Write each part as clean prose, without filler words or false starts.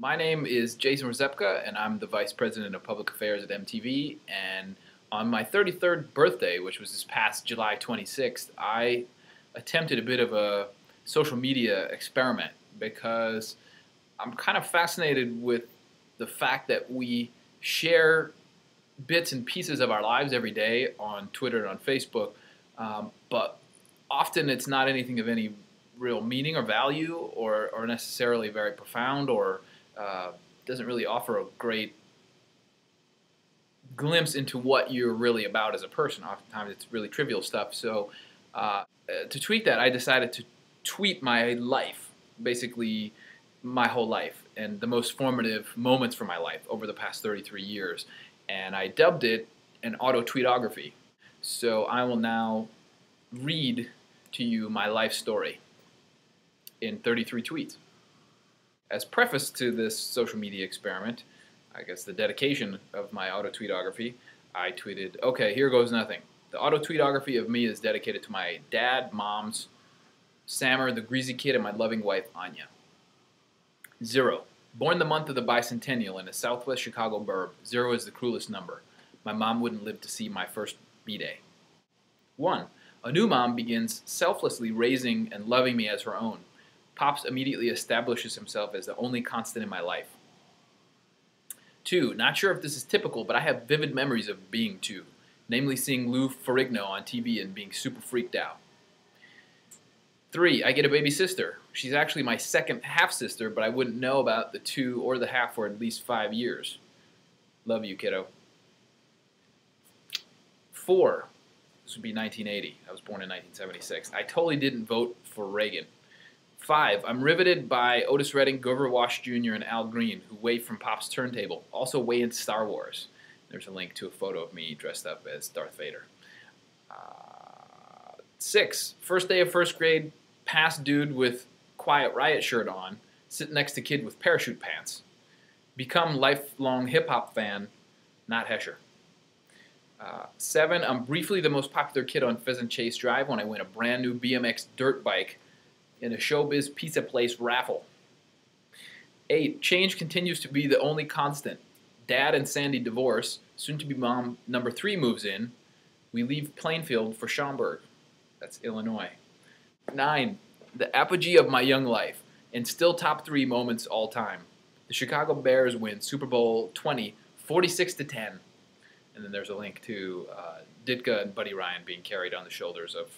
My name is Jason Rzepka, and I'm the Vice President of Public Affairs at MTV. And on my 33rd birthday, which was this past July 26th, I attempted a bit of a social media experiment because I'm kind of fascinated with the fact that we share bits and pieces of our lives every day on Twitter and on Facebook, but often it's not anything of any real meaning or value or necessarily very profound or doesn't really offer a great glimpse into what you're really about as a person. Oftentimes it's really trivial stuff. So to tweet that, I decided to tweet my life, basically my whole life, and the most formative moments from my life over the past 33 years. And I dubbed it an autotweetography. So I will now read to you my life story in 33 tweets. As preface to this social media experiment, I guess the dedication of my autotweetography, I tweeted, okay, here goes nothing. The autotweetography of me is dedicated to my dad, moms, Sammer, the greasy kid, and my loving wife, Anya. 0. Born the month of the bicentennial in a southwest Chicago burb. 0 is the cruelest number. My mom wouldn't live to see my first B-day. 1. A new mom begins selflessly raising and loving me as her own. Pops immediately establishes himself as the only constant in my life. 2. Not sure if this is typical, but I have vivid memories of being 2, namely seeing Lou Ferrigno on TV and being super freaked out. 3. I get a baby sister. She's actually my second half-sister, but I wouldn't know about the 2 or the half for at least 5 years. Love you, kiddo. 4. This would be 1980. I was born in 1976. I totally didn't vote for Reagan. 5. I'm riveted by Otis Redding, Grover Wash Jr., and Al Green, who weigh from Pop's turntable. Also weigh in Star Wars. There's a link to a photo of me dressed up as Darth Vader. 6. First day of first grade, past dude with Quiet Riot shirt on, sit next to kid with parachute pants. Become lifelong hip-hop fan, not Hesher. 7. I'm briefly the most popular kid on Pheasant Chase Drive when I win a brand new BMX dirt bike in a Showbiz Pizza Place raffle. 8. Change continues to be the only constant. Dad and Sandy divorce. Soon-to-be mom number 3 moves in. We leave Plainfield for Schaumburg. That's Illinois. 9. The apogee of my young life, and still top 3 moments all time. The Chicago Bears win Super Bowl 20, 46-10. And then there's a link to Ditka and Buddy Ryan being carried on the shoulders of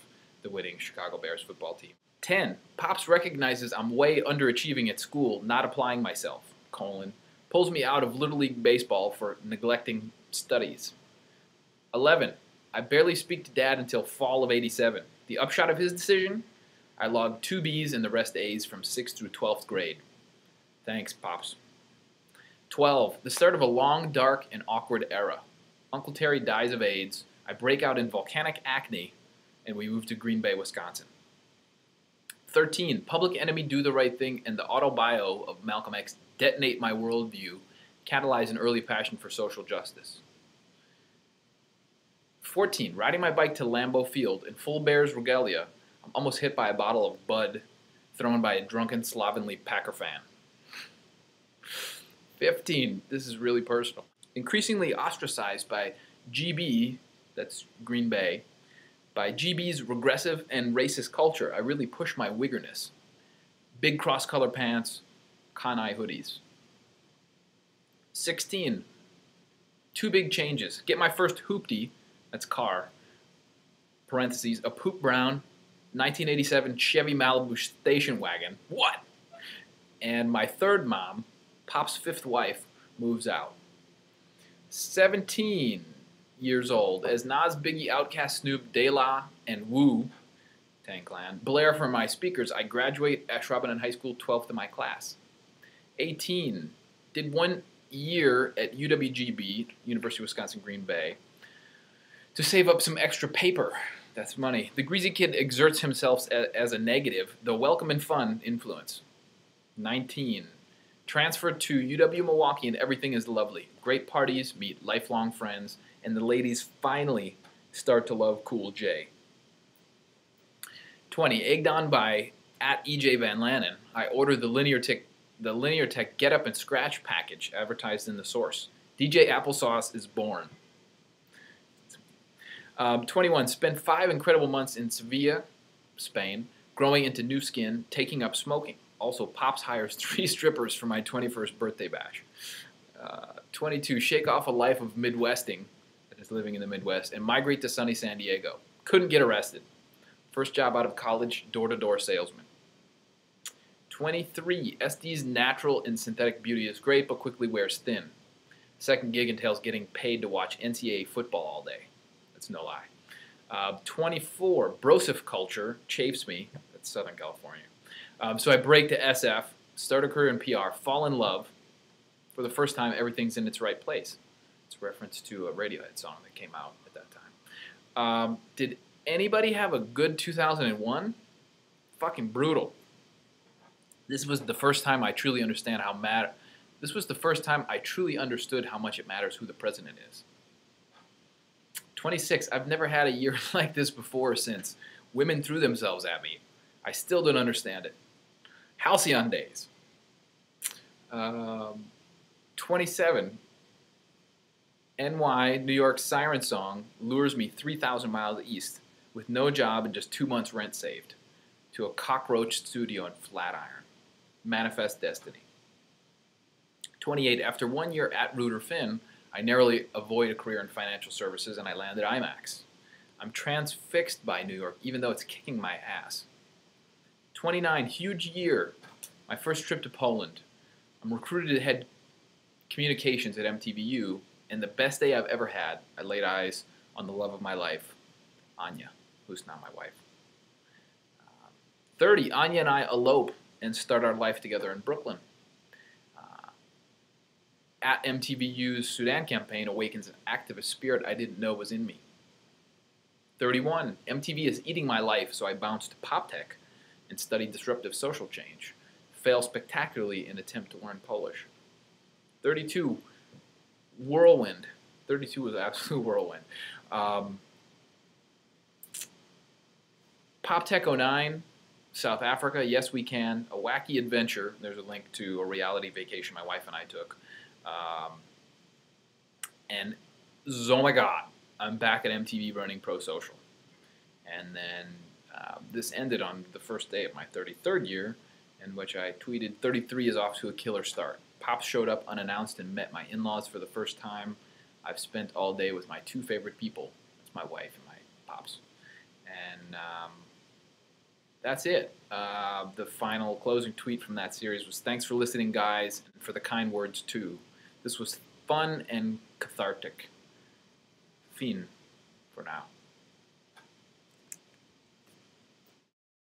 the winning Chicago Bears football team. 10. Pops recognizes I'm way underachieving at school, not applying myself, pulls me out of Little League Baseball for neglecting studies. 11. I barely speak to Dad until fall of '87. The upshot of his decision? I logged 2 B's and the rest A's from 6th through 12th grade. Thanks, Pops. 12. The start of a long, dark, and awkward era. Uncle Terry dies of AIDS, I break out in volcanic acne, and we move to Green Bay, Wisconsin. 13. Public Enemy, Do the Right Thing, and the autobio of Malcolm X detonate my worldview, catalyze an early passion for social justice. 14. Riding my bike to Lambeau Field in full Bears regalia, I'm almost hit by a bottle of Bud thrown by a drunken, slovenly Packer fan. 15. This is really personal. Increasingly ostracized by GB, that's Green Bay, by GB's regressive and racist culture, I really push my wiggerness. Big cross-color pants, con-eye hoodies. 16. 2 big changes. Get my first hoopty, that's car, parentheses, a poop brown, 1987 Chevy Malibu station wagon. What? And my third mom, Pop's 5th wife, moves out. 17 years old, as Nas, Biggie, Outkast, Snoop, De La, and Wu, Tang Clan, blare from my speakers, I graduate Ashwaubenon High School 12th in my class. 18. Did 1 year at UWGB, University of Wisconsin, Green Bay, to save up some extra paper. That's money. The greasy kid exerts himself as a negative, though welcome and fun, influence. 19. Transferred to UW Milwaukee and everything is lovely. Great parties, meet lifelong friends, and the ladies finally start to love Cool J. 20. Egged on by @EJ Van Lannen, I order the linear the Linear Tech Get Up and Scratch package advertised in the source. DJ Applesauce is born. 21. Spent 5 incredible months in Sevilla, Spain, growing into new skin, taking up smoking. Also, Pops hires 3 strippers for my 21st birthday bash. 22. Shake off a life of Midwesting, that is living in the Midwest, and migrate to sunny San Diego. Couldn't get arrested. First job out of college, door-to-door salesman. 23. SD's natural and synthetic beauty is great, but quickly wears thin. Second gig entails getting paid to watch NCAA football all day. That's no lie. 24. Brosif culture chafes me. That's Southern California. So I break to SF, start a career in PR, fall in love. For the first time, everything's in its right place. It's a reference to a Radiohead song that came out at that time. Did anybody have a good 2001? Fucking brutal. This was the first time I truly understood how much it matters who the president is. 26. I've never had a year like this before or since. Women threw themselves at me. I still don't understand it. Halcyon days. 27. NY, New York siren song lures me 3,000 miles east with no job and just 2 months rent saved to a cockroach studio in Flatiron. Manifest destiny. 28. After 1 year at Reuter Finn, I narrowly avoid a career in financial services and I landed IMAX. I'm transfixed by New York, even though it's kicking my ass. 29. Huge year. My first trip to Poland. I'm recruited to head communications at MTVU, and the best day I've ever had, I laid eyes on the love of my life, Anya, who's now my wife. 30. Anya and I elope and start our life together in Brooklyn. At MTVU's Sudan campaign awakens an activist spirit I didn't know was in me. 31. MTV is eating my life, so I bounced to PopTech and studied disruptive social change. Fail spectacularly in attempt to learn Polish. 32. Whirlwind. 32 was an absolute whirlwind. PopTech 09, South Africa, Yes We Can, a wacky adventure. There's a link to a reality vacation my wife and I took. And oh my God, I'm back at MTV running Pro Social. And then this ended on the first day of my 33rd year, in which I tweeted, 33 is off to a killer start. Pops showed up unannounced and met my in-laws for the first time. I've spent all day with my 2 favorite people. That's my wife and my pops. And that's it. The final closing tweet from that series was, thanks for listening, guys, and for the kind words, too. This was fun and cathartic. Fin for now.